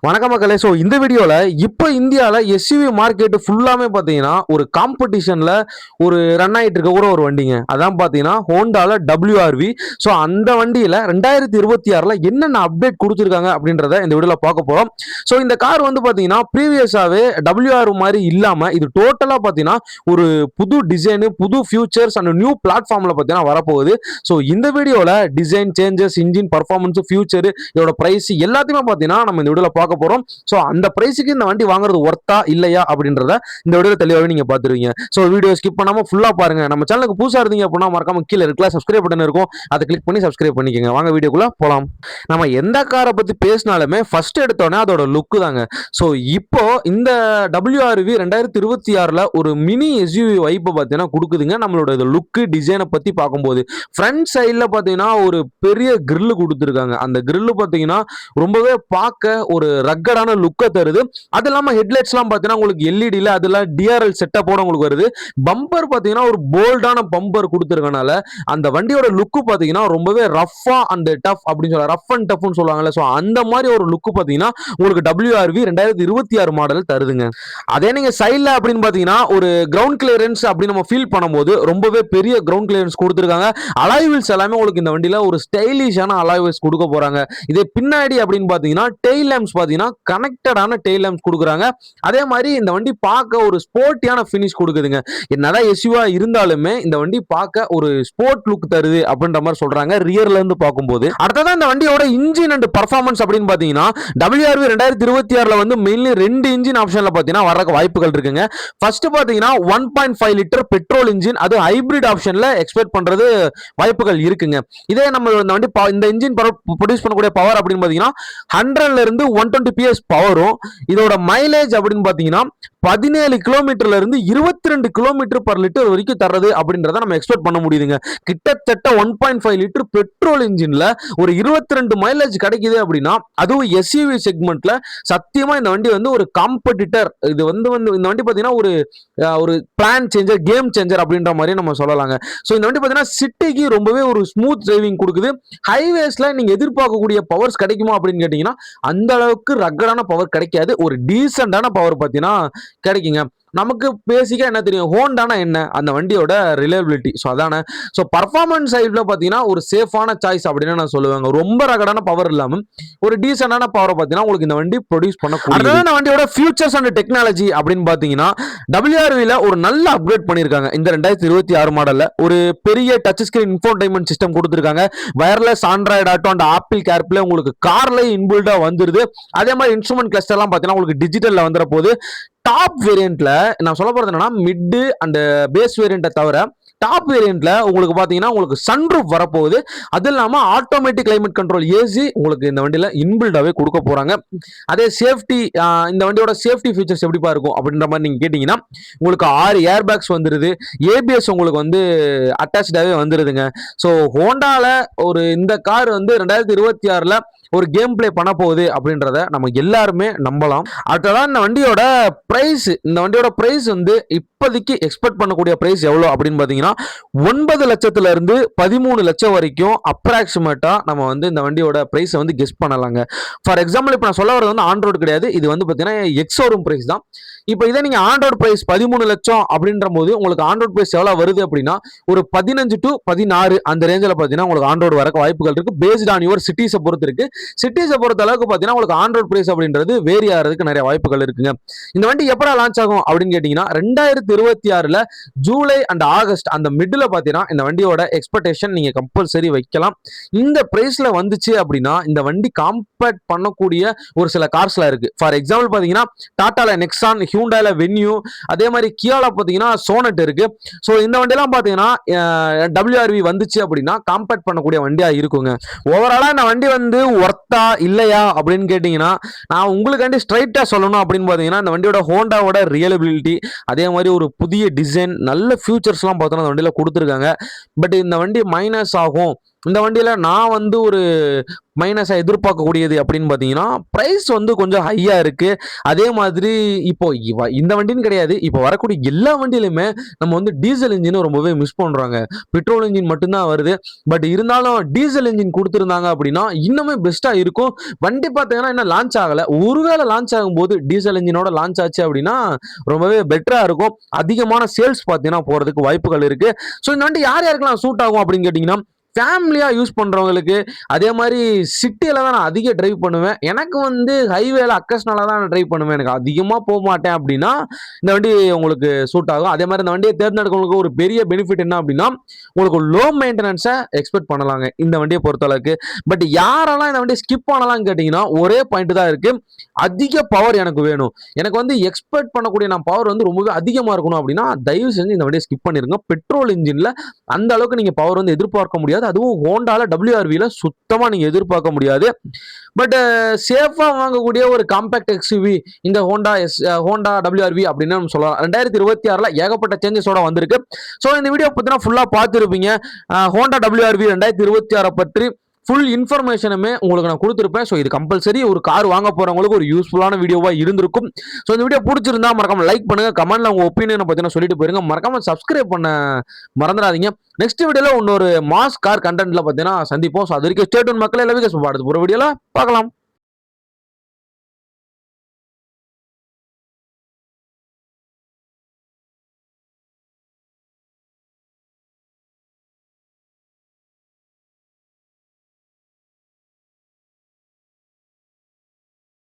வணக்கம் மக்களே. ஸோ இந்த வீடியோவில் இப்போ இந்தியாவில் எஸ்யூவி மார்க்கெட்டு ஃபுல்லாமே பார்த்தீங்கன்னா ஒரு காம்படிஷனில் ஒரு ரன் ஆகிட்டு இருக்க கூட ஒரு வண்டிங்க. அதான் பார்த்தீங்கன்னா ஹோண்டாவில் WRV. ஸோ அந்த வண்டியில் 2026 என்னென்ன அப்டேட் கொடுத்துருக்காங்க அப்படின்றத இந்த வீடியோவில் பார்க்க போகிறோம். ஸோ இந்த கார் வந்து பார்த்தீங்கன்னா ப்ரீவியஸாகவே WRV மாதிரி இல்லாமல் இது டோட்டலாக பார்த்தீங்கன்னா ஒரு புது டிசைனு, புது ஃபியூச்சர்ஸ் அண்ட் நியூ பிளாட்ஃபார்மில் பார்த்தீங்கன்னா வரப்போகுது. ஸோ இந்த வீடியோவில் design changes, engine performance, future, இதோட ப்ரைஸ் எல்லாத்தையுமே பார்த்தீங்கன்னா நம்ம இந்த வீடியோவில் பார்க்க போறோம். சோ அந்த பிரைஸ்க்கு இந்த வண்டி வாங்குறது ஒர்த்தா இல்லையா அப்படின்றத இந்த வீடியோல தெளிவாவே நீங்க பாத்துருவீங்க. சோ வீடியோ ஸ்கிப் பண்ணாம ஃபுல்லா பாருங்க. நம்ம சேனலுக்கு புதுசா இருந்தீங்க அப்படின்னா மறக்காம கீழே இருக்கல சப்ஸ்கிரைப் பட்டன் இருக்கும், அதை கிளிக் பண்ணி சப்ஸ்கிரைப் பண்ணிக்கோங்க. வாங்க வீடியோக்குள்ள போலாம். நம்ம எந்த காரை பத்தி பேசினாலுமே ஃபர்ஸ்ட் எடுத்தோடனே அதோட லுக் தாங்க. சோ இப்போ இந்த WRV 2026 ஒரு மினி SUV வைப்பு பார்த்தீங்கன்னா கொடுக்குதுங்க. நம்மளோட லுக் டிசைனை பத்தி பார்க்கும்போது ஃப்ரண்ட் சைட்ல பார்த்தீங்கன்னா ஒரு பெரிய கிரில் கொடுத்துருக்காங்க. அந்த கிரில் பார்த்தீங்கன்னா ரொம்பவே பார்க்க ஒரு ரக்கடான லுக்கை தருது. அது இல்லாம ஹெட்லைட்ஸ்லாம் பார்த்தீங்கன்னா உங்களுக்கு எல்இடியில் அதெல்லாம் டிஆர்எல் செட்டப்போட உங்களுக்கு வருது. பம்பர் பார்த்தீங்கன்னா ஒரு போல்டான பம்பர் கொடுத்துருக்கனால அந்த வண்டியோட லுக்கு பார்த்தீங்கன்னா ரொம்பவே ரஃபா அண்ட் டஃப் அப்படின்னு சொல்ல, ரஃப் அண்ட் டஃப்னு சொல்லுவாங்கல்ல. ஸோ அந்த மாதிரி ஒரு லுக்கு பார்த்தீங்கன்னா உங்களுக்கு WRV 2026 மாடல் தருதுங்க. அதே நீங்க சைட்ல அப்படின்னு பார்த்தீங்கன்னா ஒரு கிரவுண்ட் கிளியரன்ஸ் அப்படின்னு நம்ம ஃபீல் பண்ணும்போது ரொம்பவே பெரிய கிரவுண்ட் கிளியரன்ஸ் கொடுத்துருக்காங்க. அலாய் வீல்ஸ் எல்லாமே உங்களுக்கு இந்த வண்டியில ஒரு ஸ்டைலிஷான அலாய் வீல்ஸ் கொடுக்க போறாங்க. இதே பின்னாடி அப்படின்னு பார்த்தீங்கன்னா டெயில் லேம்ப்ஸ் பார்த்தீங்கன்னா கனெக்டடான டெயில் லேம்ப்ஸ் கொடுக்குறாங்க. அதே மாதிரி இந்த வண்டி பார்க்க ஒரு ஸ்போர்ட்டியான ஃபினிஷ் கொடுக்குதுங்க. என்னதான் எஸ்யூவா இருந்தாலுமே இந்த வண்டி பார்க்க ஒரு ஸ்போர்ட் லுக் தருது அப்படின்ற மாதிரி சொல்றாங்க ரியர்ல இருந்து பார்க்கும்போது. அடுத்ததான் இந்த வண்டியோட இன்ஜின் அண்ட் பர்ஃபார்மன்ஸ் அப்படின்னு பார்த்தீங்கன்னா WRV 2026 வந்து மெயின்லி 2 இன்ஜின் ஆப்ஷன்ல பார்த்தீங்கன்னா வர வாய்ப்புகள் இருக்குங்க. ஃபர்ஸ்ட் பார்த்தீங்கன்னா 1.5 லிட்டர் பெட்ரோல் இன்ஜின், அது ஹைபிரிட் ஆப்ஷன்ல எக்ஸ்பெக்ட் பண்றது வாய்ப்புகள் இருக்குங்க. இதே நம்ம இந்த வண்டி இந்த இன்ஜின் ப்ரொடியூஸ் பண்ணக்கூடிய பவர் அப்படின்னு பார்த்தீங்கன்னா 100ல இருந்து 120 PS பவரும், இதோட மைலேஜ் அப்படின்னு பார்த்தீங்கன்னா 17 கிலோமீட்டர்ல இருந்து 22 கிலோமீட்டர் பர் லிட்டர் வரைக்கும் தர்றது அப்படின்றத நம்ம எக்ஸ்பெக்ட் பண்ண முடியுதுங்க. கிட்டத்தட்ட 1.5 லிட்டர் பெட்ரோல் இன்ஜின்ல ஒரு 22 மைலேஜ் கிடைக்குது அப்படின்னா அதுவும் எஸ்யூவி செக்மெண்ட்ல சத்தியமா இந்த வண்டி வந்து ஒரு காம்படிட்டர். இது வந்து இந்த வண்டி பார்த்தீங்கன்னா ஒரு பிளான் சேஞ்சர், கேம் சேஞ்சர் அப்படின்ற மாதிரி நம்ம சொல்லலாங்க. ஸோ இந்த வண்டி பார்த்தீங்கன்னா சிட்டிக்கு ரொம்பவே ஒரு ஸ்மூத் டிரைவிங் கொடுக்குது. ஹைவேஸ்ல நீங்க எதிர்பார்க்கக்கூடிய பவர்ஸ் கிடைக்குமா அப்படின்னு கேட்டீங்கன்னா அந்த அளவுக்கு ரக்கடான பவர் கிடைக்காது. ஒரு டீசென்டான பவர் பார்த்தீங்கன்னா கிடைக்குங்க. நமக்கு பேசிக்கா என்ன தெரியும், ஹோண்டானா என்ன, அந்த வண்டியோட ரிலையபிலிட்டி. ஸோ அதானே. ஸோ பர்ஃபார்மன்ஸ் சைடில் பார்த்தீங்கன்னா ஒரு சேஃபான சாய்ஸ் அப்படின்னு நான் சொல்லுவாங்க. ரொம்ப ரகடான பவர் இல்லாமல் ஒரு டீசென்டான பவரை பார்த்தீங்கன்னா உங்களுக்கு இந்த வண்டி ப்ரொடியூஸ் பண்ணக்கூடிய. அதாவது இந்த வண்டியோட ஃபியூச்சர்ஸ் அண்ட் டெக்னாலஜி அப்படின்னு பார்த்தீங்கன்னா WRVல ஒரு நல்ல அப்கிரேட் பண்ணியிருக்காங்க. இந்த 2026 மாடலில் ஒரு பெரிய டச் ஸ்கிரீன் இன்ஃபோடைன்மெண்ட் சிஸ்டம் கொடுத்துருக்காங்க. Wireless Android Auto and Apple CarPlay உங்களுக்கு கார்ல இன்பில்டா வந்துருது. அதே மாதிரி இன்ஸ்ட்ருமெண்ட் கிளஸ்டர்லாம் பார்த்தீங்கன்னா உங்களுக்கு டிஜிட்டல்ல வந்துற போது டாப் வேரியன்ட்ல நான் சொல்ல போறது என்னன்னா மிட் அண்ட் பேஸ் வேரியன்ட்டை தவிர டாப் வேரியன்ட்ல உங்களுக்கு பாத்தீங்கன்னா உங்களுக்கு சன்ரூஃப் வரப்போகுது. அது இல்லாம ஆட்டோமேட்டிக் கிளைமேட் கண்ட்ரோல் ஏசி உங்களுக்கு இந்த வண்டியில இன்பில்டாவே கொடுக்க போறாங்க. அதே சேஃப்டி, இந்த வண்டியோட சேஃப்டி ஃபீச்சர்ஸ் எப்படிப்பா இருக்கும் அப்படின்ற மாதிரி நீங்க கேட்டீங்கன்னா உங்களுக்கு 6 ஏர் பேக்ஸ் வந்துருது. ABS உங்களுக்கு வந்து அட்டாச்சாவே வந்துருதுங்க. ஸோ ஹோண்டால ஒரு இந்த கார் வந்து 2026 ஒரு கேம் பிளே பண்ண போகுது அப்படின்றத நம்ம எல்லாருமே நம்பலாம். அடுத்ததான் இந்த வண்டியோட பிரைஸ். இந்த வண்டியோட பிரைஸ் வந்து இப்போதைக்கு எக்ஸ்பெக்ட் பண்ணக்கூடிய பிரைஸ் எவ்வளோ அப்படின்னு பார்த்தீங்கன்னா 9 லட்சத்துல இருந்து 13 லட்சம் வரைக்கும் அப்ராக்சிமேட்டா நம்ம வந்து இந்த வண்டியோட பிரைஸை வந்து கெஸ் பண்ணலாங்க. ஃபார் எக்ஸாம்பிள் இப்போ நான் சொல்ல வரது வந்து ஆன் ரோடு கிடையாது, இது வந்து பார்த்தீங்கன்னா எக்ஸோரூம் பிரைஸ் தான். இப்போ இதே நீங்க ஆன் ரோடு பிரைஸ் 13 லட்சம் அப்படின்ற போது உங்களுக்கு ஆன் ரோடு பிரைஸ் எவ்வளவு வருது அப்படின்னா ஒரு 15 to 16 அந்த ரேஞ்சில் பார்த்தீங்கன்னா உங்களுக்கு ஆன் ரோடு வரக்கு வாய்ப்புகள் இருக்கு. பேஸ்ட் ஆன் யுவர் சிட்டிஸை பொறுத்து இருக்கு. சிட்டிஸை பொறுத்த அளவுக்கு பார்த்தீங்கன்னா உங்களுக்கு ஆன் ரோட் பிரைஸ் அப்படின்றது வேரி ஆகிறதுக்கு நிறைய வாய்ப்புகள் இருக்குங்க. இந்த வண்டி எப்போ லான்ச் ஆகும் அப்படின்னு கேட்டீங்கன்னா 2026 ஜூலை அண்ட் ஆகஸ்ட் அந்த மிடில் பார்த்தீங்கன்னா இந்த வண்டியோட எக்ஸ்பெக்டேஷன் நீங்க கம்பல்சரி வைக்கலாம். இந்த பிரைஸ்ல வந்துச்சு அப்படின்னா இந்த வண்டி காம்பேட் பண்ணக்கூடிய ஒரு சில கார்ஸ்லாம் இருக்கு. ஃபார் எக்ஸாம்பிள் பார்த்தீங்கன்னா டாட்டால நெக்ஸான், ஹியூண்டால வென்யூ, அதே மாதிரி கியால பார்த்தீங்கன்னா சோனட் இருக்கு. ஸோ இந்த வண்டியெல்லாம் பார்த்தீங்கன்னா WRV வந்துச்சு அப்படின்னா காம்பேட் பண்ணக்கூடிய வண்டியா இருக்குங்க. ஓவராலா இந்த வண்டி வந்து ஒர்த்தா இல்லையா அப்படின்னு கேட்டீங்கன்னா நான் உங்களுக்காண்டி ஸ்ட்ரைட்டா சொல்லணும் அப்படின்னு பார்த்தீங்கன்னா இந்த வண்டியோட ஹோண்டாவோட ரியலபிலிட்டி, அதே மாதிரி ஒரு புதிய டிசைன், நல்ல ஃபியூச்சர்ஸ்லாம் பார்த்தோன்னா இந்த வண்டியில் கொடுத்துருக்காங்க. பட் இந்த வண்டி மைனஸ் ஆகும் இந்த வண்டியில நான் வந்து ஒரு மைனஸா எதிர்பார்க்கக்கூடியது அப்படின்னு பார்த்தீங்கன்னா, பிரைஸ் வந்து கொஞ்சம் ஹையா இருக்கு. அதே மாதிரி இப்போ இந்த வண்டின்னு கிடையாது. இப்போ வரக்கூடிய எல்லா வண்டியிலுமே நம்ம வந்து டீசல் இன்ஜின ரொம்பவே மிஸ் பண்றோங்க. பெட்ரோல் இன்ஜின் மட்டும் தான் வருது. பட் இருந்தாலும் டீசல் இன்ஜின் குடுத்திருந்தாங்க அப்படின்னா, இன்னுமே பெஸ்ட்டா இருக்கும். வண்டி பார்த்தீங்கன்னா இன்னும் லான்ச் ஆகல. ஒருவேளை லான்ச் ஆகும்போது டீசல் இன்ஜினோட லான்ச் ஆச்சு அப்படின்னா, ரொம்பவே பெட்டரா இருக்கும். அதிகமான சேல்ஸ் பார்த்தீங்கன்னா போறதுக்கு வாய்ப்புகள் இருக்கு. ஸோ இந்த வண்டி யார் யாருக்கெல்லாம் சூட் ஆகும் அப்படின்னு கேட்டீங்கன்னா, ஃபேமிலியா யூஸ் பண்றவங்களுக்கு, அதே மாரி சிட்டில தான் நான் அதிக டிரைவ் பண்ணுவேன். எனக்கு வந்து ஹைவேல அக்கேஷனலா தான் நான் டிரைவ் பண்ணுவேன். எனக்கு அதிகமா போமாட்டேன் அப்படின்னா, இந்த வண்டி உங்களுக்கு சூட் ஆகும். அதே மாரி இந்த வண்டிய தேர்ந்தெடுக்கிறவங்களுக்கு ஒரு பெரிய பெனிஃபிட் என்ன அப்படின்னா, உங்களுக்கு லோ மெயின்டனன்ஸ எக்ஸ்பெக்ட் பண்ணலாங்க. இந்த வண்டிய பொறுத்தளவுக்கு. பட் யாரெல்லாம் இந்த வண்டிய ஸ்கிப் பண்ணலாம்னு கேட்டீங்கன்னா, ஒரே பாயிண்ட் தான் இருக்கு. அதிக பவர் எனக்கு வேணும். எனக்கு வந்து எக்ஸ்பெக்ட் பண்ணக்கூடிய நான் பவர் வந்து ரொம்பவே அதிகமா இருக்கணும் அப்படின்னா, தயவு செஞ்சு இந்த வண்டிய ஸ்கிப் பண்ணிருங்க. பெட்ரோல் இன்ஜின்ல அந்த அளவுக்கு நீங்க பவர் வந்து எதிர்பார்க்க முடியாது. அதுவும் ஹோண்டால WRVல சுத்தமா நீங்க எதிர்பார்க்க முடியாது. பட் சேஃபா வாங்கக்கூடிய ஒரு காம்பேக்ட் எக்ஸ்யூவி இந்த ஹோண்டா WRV அப்படின்னு நம்ம சொல்லலாம். 2026ல ஏகப்பட்ட சேஞ்சஸோட வந்திருக்கு. ஸோ இந்த வீடியோ பார்த்தீங்கன்னா ஃபுல்லா பார்த்துருப்பீங்க. ஹோண்டா WRV 2026 பற்றி ஃபுல் இன்ஃபர்மேஷனுமே உங்களுக்கு நான் கொடுத்துருப்பேன். ஸோ இது கம்பல்சரி ஒரு கார் வாங்க போறவங்களுக்கு ஒரு யூஸ்ஃபுல்லான வீடியோவா இருந்திருக்கும். ஸோ இந்த வீடியோ பிடிச்சிருந்தா மறக்காம லைக் பண்ணுங்க, கமெண்ட்ல உங்க ஒப்பீனியனை பத்தின சொல்லிட்டு போயிருங்க. மறக்காம சப்ஸ்கிரைப் பண்ண மறந்துடாதீங்க. நெக்ஸ்ட் வீடியோல இன்னொரு மாஸ் கார் கண்டென்ட்ல பார்த்தீங்கன்னா சந்திப்போம். ஸோ அது வரைக்கும் ஸ்டே டியூன் மக்களே. Love you guys. அடுத்த ஒரு வீடியோல பார்க்கலாம்.